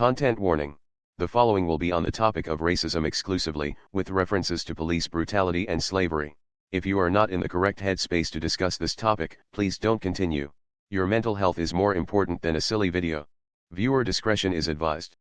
Content warning. The following will be on the topic of racism exclusively, with references to police brutality and slavery. If you are not in the correct headspace to discuss this topic, please don't continue. Your mental health is more important than a silly video. Viewer discretion is advised.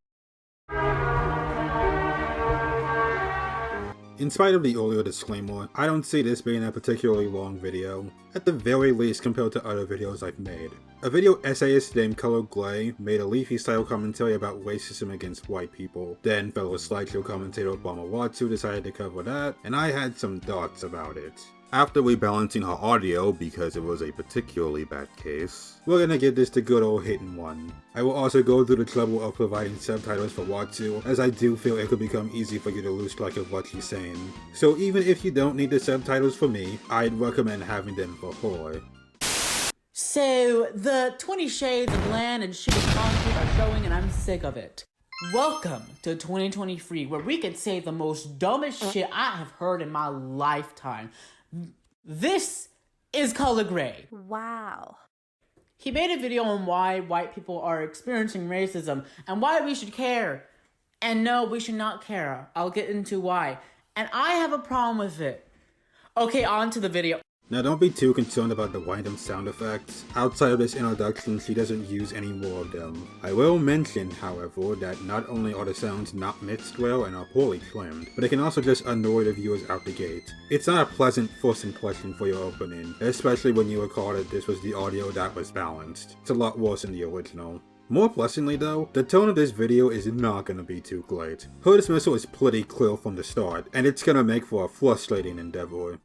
In spite of the earlier disclaimer, I don't see this being a particularly long video, at the very least compared to other videos I've made. A video essayist named Color Glay made a Leafy-style commentary about racism against white people. Then fellow slideshow commentator Obama Watsu decided to cover that, and I had some thoughts about it. After rebalancing her audio, because it was a particularly bad case, we're gonna give this the good old hit and run. I will also go through the trouble of providing subtitles for Watsu, as I do feel it could become easy for you to lose track of what she's saying. So even if you don't need the subtitles for me, I'd recommend having them for her. So, the 20 Shades of Land and Shitty Concrete are showing and I'm sick of it. Welcome to 2023, where we could say the most dumbest shit I have heard in my lifetime. This is Color Gray. Wow. He made a video on why white people are experiencing racism and why we should care. And no, we should not care. I'll get into why. And I have a problem with it. Okay, on to the video. Now don't be too concerned about the random sound effects. Outside of this introduction, she doesn't use any more of them. I will mention, however, that not only are the sounds not mixed well and are poorly trimmed, but it can also just annoy the viewers out the gate. It's not a pleasant first impression for your opening, especially when you recall that this was the audio that was balanced. It's a lot worse than the original. More pleasantly though, the tone of this video is not gonna be too great. Her dismissal is pretty clear from the start, and it's gonna make for a frustrating endeavor.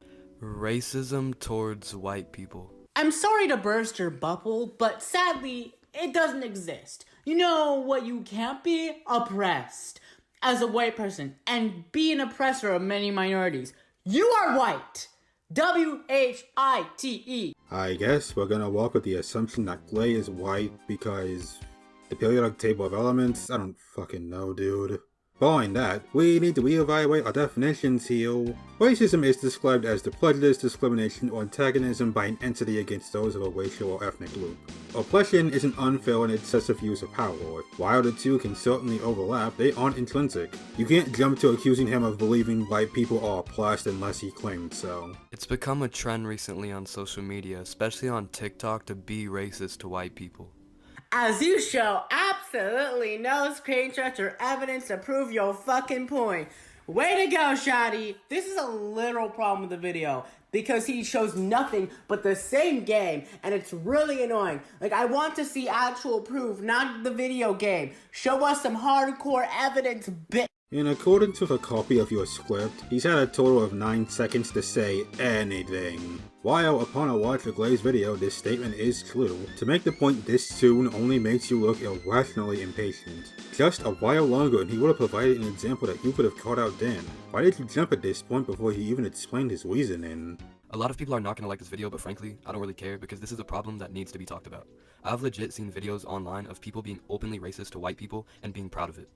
Racism towards white people. I'm sorry to burst your bubble, but sadly, it doesn't exist. You know what you can't be? Oppressed. As a white person, and be an oppressor of many minorities. You are white. W-H-I-T-E. I guess we're gonna walk with the assumption that Glay is white because the periodic table of elements? I don't fucking know, dude. Following that, we need to reevaluate our definitions here. Racism is described as the prejudice, discrimination, or antagonism by an entity against those of a racial or ethnic group. Oppression is an unfair and excessive use of power. While the two can certainly overlap, they aren't intrinsic. You can't jump to accusing him of believing white people are oppressed unless he claimed so. It's become a trend recently on social media, especially on TikTok, to be racist to white people. As you show absolutely no screenshots or evidence to prove your fucking point. Way to go, Shotty. This is a literal problem with the video, because he shows nothing but the same game, and it's really annoying. Like, I want to see actual proof, not the video game. Show us some hardcore evidence, bitch. In accordance with a copy of your script, he's had a total of 9 seconds to say anything. While upon a watch of Glay's video, this statement is true, to make the point this soon only makes you look irrationally impatient. Just a while longer and he would have provided an example that you could have caught out then. Why did you jump at this point before he even explained his reasoning? A lot of people are not going to like this video, but frankly, I don't really care because this is a problem that needs to be talked about. I've legit seen videos online of people being openly racist to white people and being proud of it.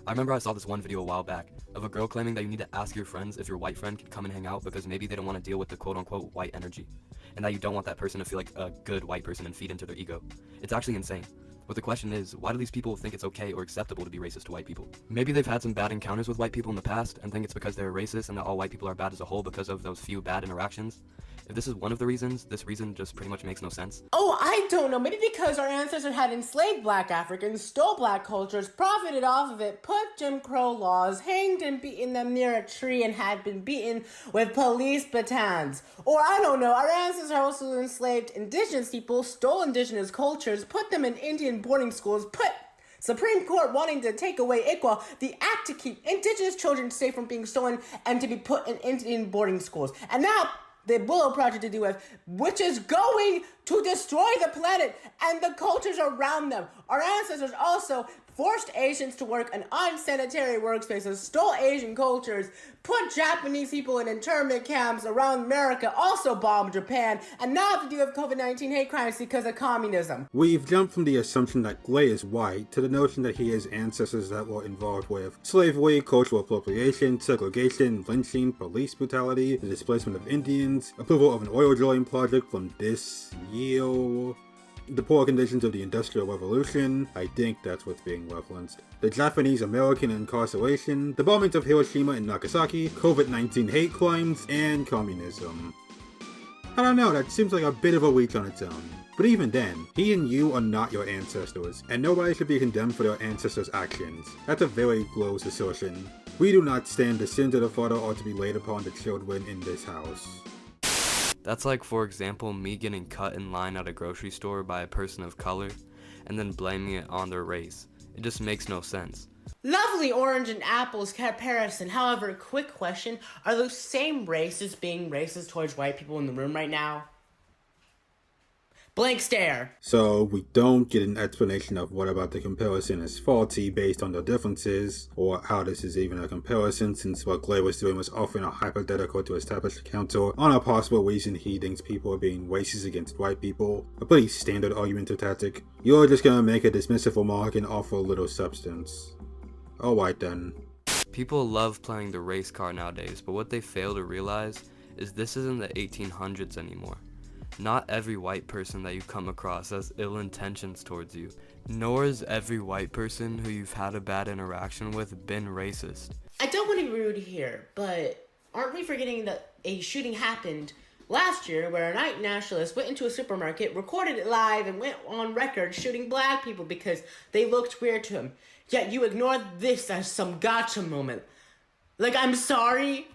I remember I saw this one video a while back of a girl claiming that you need to ask your friends if your white friend can come and hang out because maybe they don't want to deal with the quote-unquote white energy, and that you don't want that person to feel like a good white person and feed into their ego. It's actually insane. But the question is, why do these people think it's okay or acceptable to be racist to white people? Maybe they've had some bad encounters with white people in the past and think it's because they're racist and that all white people are bad as a whole because of those few bad interactions. If this is one of the reasons, this reason just pretty much makes no sense. Oh, I don't know. Maybe because our ancestors had enslaved black Africans, stole black cultures, profited off of it, put Jim Crow laws, hanged and beaten them near a tree, and had been beaten with police batons. Or I don't know, our ancestors also enslaved indigenous people, stole indigenous cultures, put them in Indian boarding schools, put Supreme Court wanting to take away ICWA, the act to keep indigenous children safe from being stolen and to be put in Indian boarding schools. And now the Willow Project to do with, which is going to destroy the planet and the cultures around them. Our ancestors also forced Asians to work in unsanitary workspaces, stole Asian cultures, put Japanese people in internment camps around America, also bombed Japan, and now have to deal with COVID-19 hate crimes because of communism. We've jumped from the assumption that Glay is white to the notion that he has ancestors that were involved with slavery, cultural appropriation, segregation, lynching, police brutality, the displacement of Indians, approval of an oil drilling project from this year. The poor conditions of the Industrial Revolution, I think that's what's being referenced. The Japanese-American incarceration, the bombings of Hiroshima and Nagasaki, COVID-19 hate crimes, and communism. I don't know, that seems like a bit of a reach on its own. But even then, he and you are not your ancestors, and nobody should be condemned for their ancestors' actions. That's a very gross assertion. We do not stand the sins of the father ought to be laid upon the children in this house. That's like, for example, me getting cut in line at a grocery store by a person of color, and then blaming it on their race. It just makes no sense. Lovely orange and apples comparison. However, quick question, are those same races being racist towards white people in the room right now? Blank stare. So we don't get an explanation of what about the comparison is faulty based on the differences, or how this is even a comparison, since what Clay was doing was offering a hypothetical to establish a counter on a possible reason he thinks people are being racist against white people. A pretty standard argumentative tactic. You're just gonna make a dismissive remark and offer little substance. Alright then. People love playing the race card nowadays, but what they fail to realize is this isn't the 1800s anymore. Not every white person that you come across has ill intentions towards you, nor is every white person who you've had a bad interaction with been racist. I don't want to be rude here, but aren't we forgetting that a shooting happened last year where a white nationalist went into a supermarket, recorded it live, and went on record shooting black people because they looked weird to him. Yet you ignored this as some gotcha moment. Like, I'm sorry?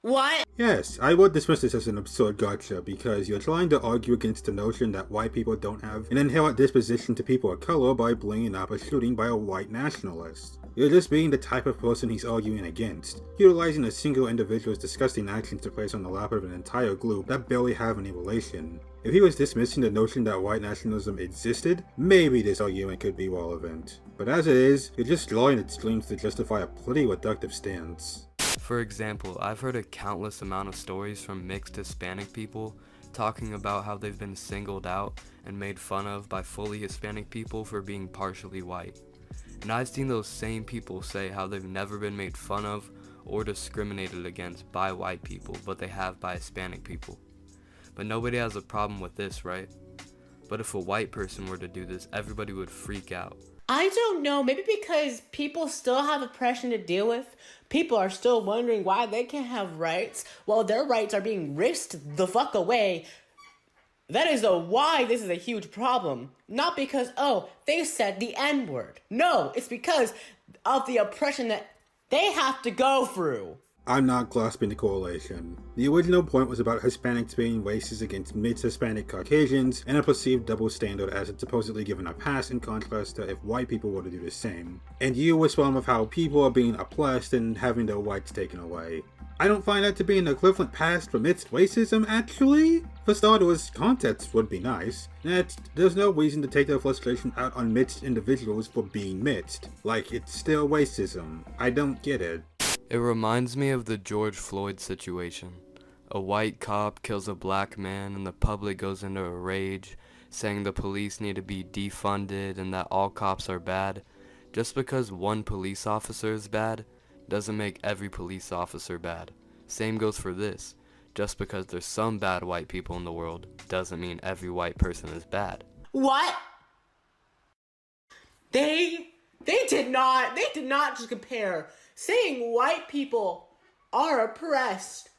What? Yes, I would dismiss this as an absurd gotcha because you're trying to argue against the notion that white people don't have an inherent disposition to people of color by bringing up a shooting by a white nationalist. You're just being the type of person he's arguing against, utilizing a single individual's disgusting actions to place on the lap of an entire group that barely have any relation. If he was dismissing the notion that white nationalism existed, maybe this argument could be relevant. But as it is, you're just drawing extremes to justify a pretty reductive stance. For example, I've heard a countless amount of stories from mixed Hispanic people talking about how they've been singled out and made fun of by fully Hispanic people for being partially white. And I've seen those same people say how they've never been made fun of or discriminated against by white people, but they have by Hispanic people. But nobody has a problem with this, right? But if a white person were to do this, everybody would freak out. I don't know, maybe because people still have oppression to deal with. People are still wondering why they can't have rights while their rights are being risked the fuck away. That is why this is a huge problem. Not because, oh, they said the N-word. No, it's because of the oppression that they have to go through. I'm not grasping the correlation. The original point was about Hispanics being racist against mixed Hispanic Caucasians and a perceived double standard as it's supposedly given a pass in contrast to if white people were to do the same. And you respond with how people are being oppressed and having their rights taken away. I don't find that to be an equivalent pass for mixed racism, actually. For starters, context would be nice. Next, there's no reason to take their frustration out on mixed individuals for being mixed. Like, it's still racism. I don't get it. It reminds me of the George Floyd situation. A white cop kills a black man and the public goes into a rage, saying the police need to be defunded and that all cops are bad. Just because one police officer is bad doesn't make every police officer bad. Same goes for this. Just because there's some bad white people in the world doesn't mean every white person is bad. What? They did not just compare saying white people are oppressed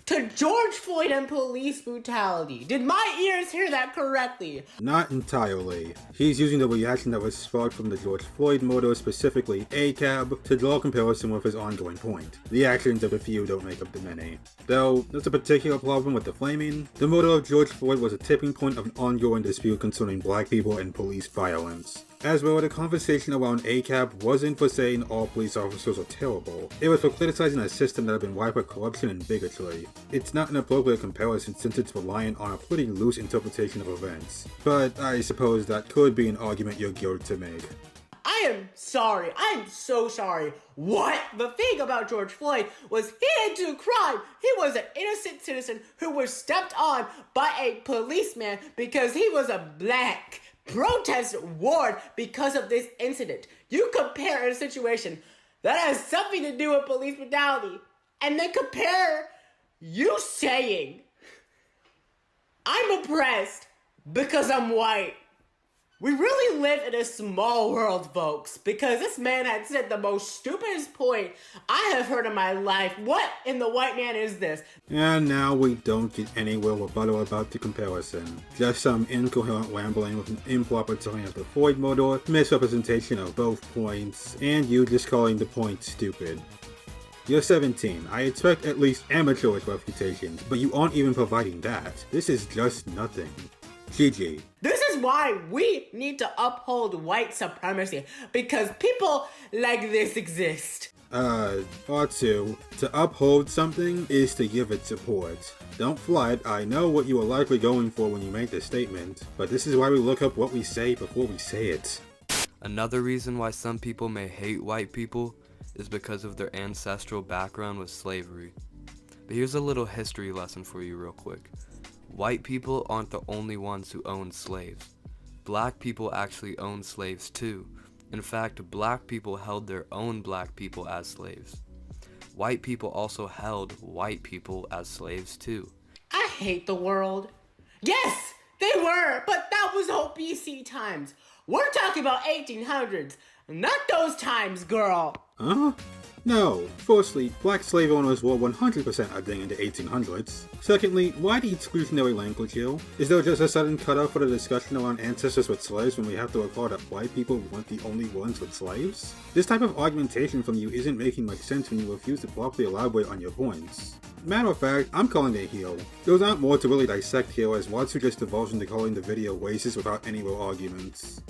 to George Floyd and police brutality. Did my ears hear that correctly? Not entirely. He's using the reaction that was sparked from the George Floyd murder, specifically ACAB, to draw a comparison with his ongoing point. The actions of the few don't make up the many. Though, there's a particular problem with the framing. The murder of George Floyd was a tipping point of an ongoing dispute concerning black people and police violence. As well, the conversation around ACAB wasn't for saying all police officers are terrible. It was for criticizing a system that had been ripe with corruption and bigotry. It's not an appropriate comparison since it's reliant on a pretty loose interpretation of events. But I suppose that could be an argument you're geared to make. I am sorry. I am so sorry. What? The thing about George Floyd was he didn't do crime. He was an innocent citizen who was stepped on by a policeman because he was a black protest ward because of this incident. You compare a situation that has something to do with police brutality and then compare you saying I'm oppressed because I'm white. We really live in a small world, folks, because this man had said the most stupidest point I have heard in my life. What in the white man is this? And now we don't get anywhere rebuttal about the comparison. Just some incoherent rambling with an improper telling of the Floyd murder, misrepresentation of both points, and you just calling the point stupid. You're 17. I expect at least amateurish refutations, but you aren't even providing that. This is just nothing. GG. This is why we need to uphold white supremacy, because people like this exist. R2, to uphold something is to give it support. Don't flood, I know what you were likely going for when you made this statement, but this is why we look up what we say before we say it. Another reason why some people may hate white people is because of their ancestral background with slavery. But here's a little history lesson for you real quick. White people aren't the only ones who owned slaves. Black people actually owned slaves too. In fact, black people held their own black people as slaves. White people also held white people as slaves too. I hate the world. Yes, they were, but that was OBC times. We're talking about 1800s, not those times, girl. Huh? No. Firstly, black slave owners were 100% a thing in the 1800s. Secondly, why the exclusionary language here? Is there just a sudden cutoff for the discussion around ancestors with slaves when we have to recall that white people weren't the only ones with slaves? This type of argumentation from you isn't making much sense when you refuse to properly elaborate on your points. Matter of fact, I'm calling it heel. There aren't more to really dissect here, as Watsu just divulged into calling the video racist without any real arguments.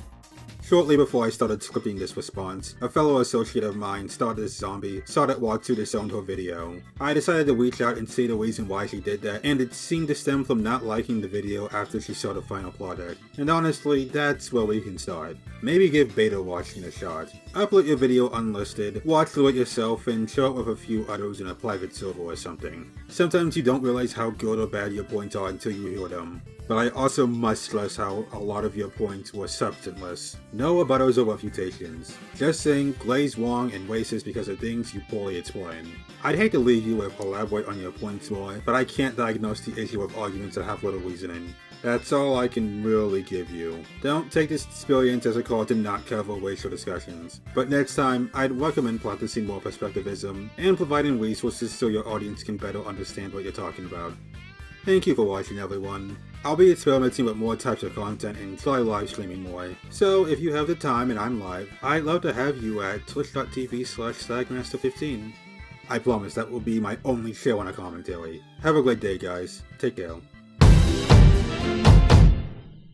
Shortly before I started scripting this response, a fellow associate of mine, Stardust Zombie, saw that Watsu disowned her video. I decided to reach out and see the reason why she did that, and it seemed to stem from not liking the video after she saw the final product. And honestly, that's where we can start. Maybe give beta watching a shot. Upload your video unlisted, watch through it yourself, and share it with a few others in a private server or something. Sometimes you don't realize how good or bad your points are until you hear them. But I also must stress how a lot of your points were substanceless. No rebuttals or refutations. Just saying Glaze wrong and racist because of things you poorly explain. I'd hate to leave you with elaborate on your points more, but I can't diagnose the issue with arguments that have little reasoning. That's all I can really give you. Don't take this experience as a call to not cover racial discussions. But next time, I'd recommend practicing more perspectivism and providing resources so your audience can better understand what you're talking about. Thank you for watching, everyone. I'll be experimenting with more types of content and try live streaming more. So if you have the time and I'm live, I'd love to have you at twitch.tv/Slagmaster15. I promise that will be my only show on a commentary. Have a great day, guys. Take care.